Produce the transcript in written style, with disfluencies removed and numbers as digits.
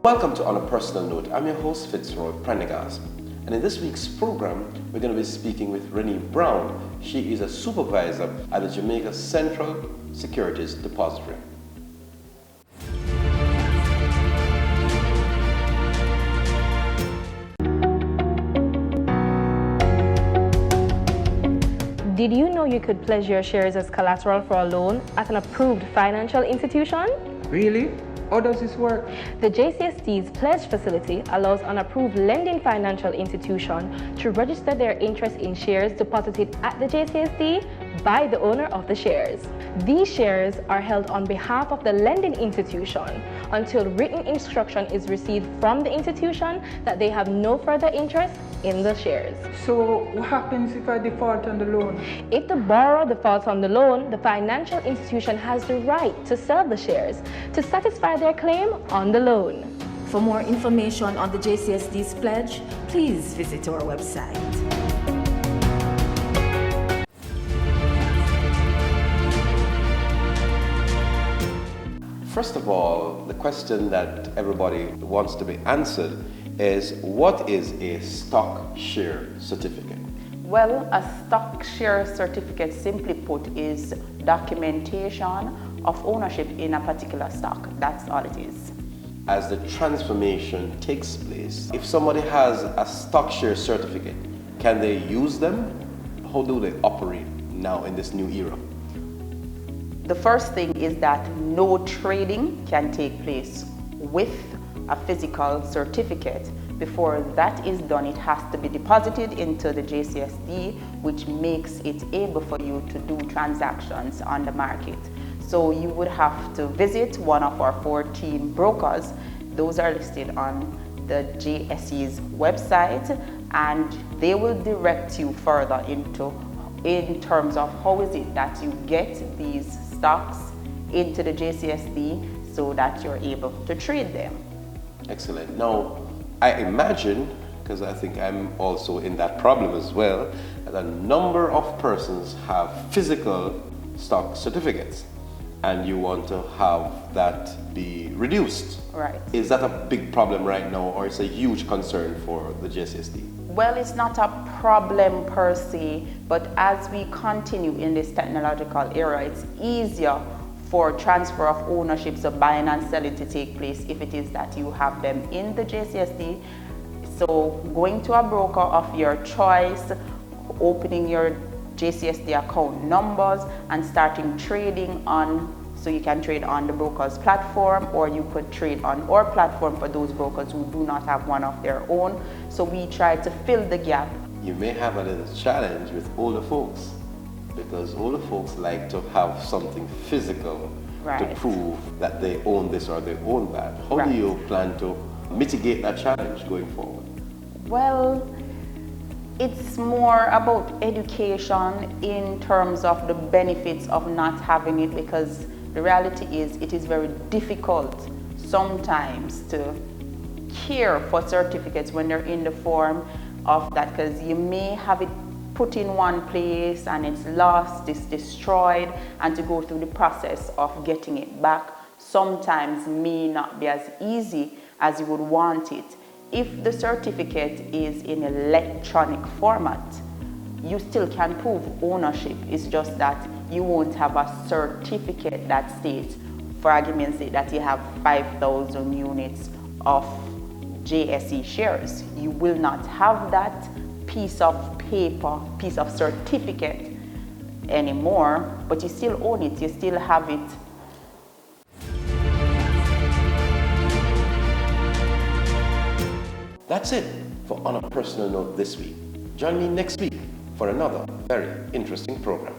Welcome to On a Personal Note. I'm your host Fitzroy Prendergast, and in this week's program we're going to be speaking with Renee Brown. She is a supervisor at the Jamaica Central Securities Depository. Did you know you could pledge your shares as collateral for a loan at an approved financial institution? Really? How does this work? The JCSD's pledge facility allows an approved lending financial institution to register their interest in shares deposited at the JCSD by the owner of the shares. These shares are held on behalf of the lending institution until written instruction is received from the institution that they have no further interest in the shares. So what happens if I default on the loan? If the borrower defaults on the loan, the financial institution has the right to sell the shares to satisfy their claim on the loan. For more information on the JCSD's pledge, please visit our website. First of all, the question that everybody wants to be answered is, what is a stock share certificate? Well, a stock share certificate, simply put, is documentation of ownership in a particular stock. That's all it is. As the transformation takes place, if somebody has a stock share certificate, can they use them? How do they operate now in this new era? The first thing is that no trading can take place with a physical certificate. Before that is done, it has to be deposited into the JCSD, which makes it able for you to do transactions on the market. So you would have to visit one of our 14 brokers. Those are listed on the JSE's website, and they will direct you further in terms of how is it that you get these stocks into the JCSD so that you're able to trade them. Excellent. Now, I imagine, because I think I'm also in that problem as well, that a number of persons have physical stock certificates, and you want to have that be reduced. Right. Is that a big problem right now, or is it a huge concern for the JCSD? Well, it's not a problem per se, but as we continue in this technological era, it's easier for transfer of ownership, so buying and selling, to take place if it is that you have them in the JCSD. So going to a broker of your choice, opening your JCSD account numbers and starting trading on, so you can trade on the broker's platform, or you could trade on our platform for those brokers who do not have one of their own. So we try to fill the gap. You may have a little challenge with older folks, because older folks like to have something physical to prove that they own this or they own that. How do you plan to mitigate that challenge going forward? Well, it's more about education in terms of the benefits of not having it, because the reality is it is very difficult sometimes to care for certificates when they're in the form of that, because you may have it put in one place and it's lost, it's destroyed, and to go through the process of getting it back sometimes may not be as easy as you would want it. If the certificate is in electronic format, you still can prove ownership. It's just that you won't have a certificate that states, for argument's sake, that you have 5,000 units of JSE shares. You will not have that piece of paper, piece of certificate anymore, but you still own it, you still have it. That's it for On a Personal Note this week. Join me next week for another very interesting program.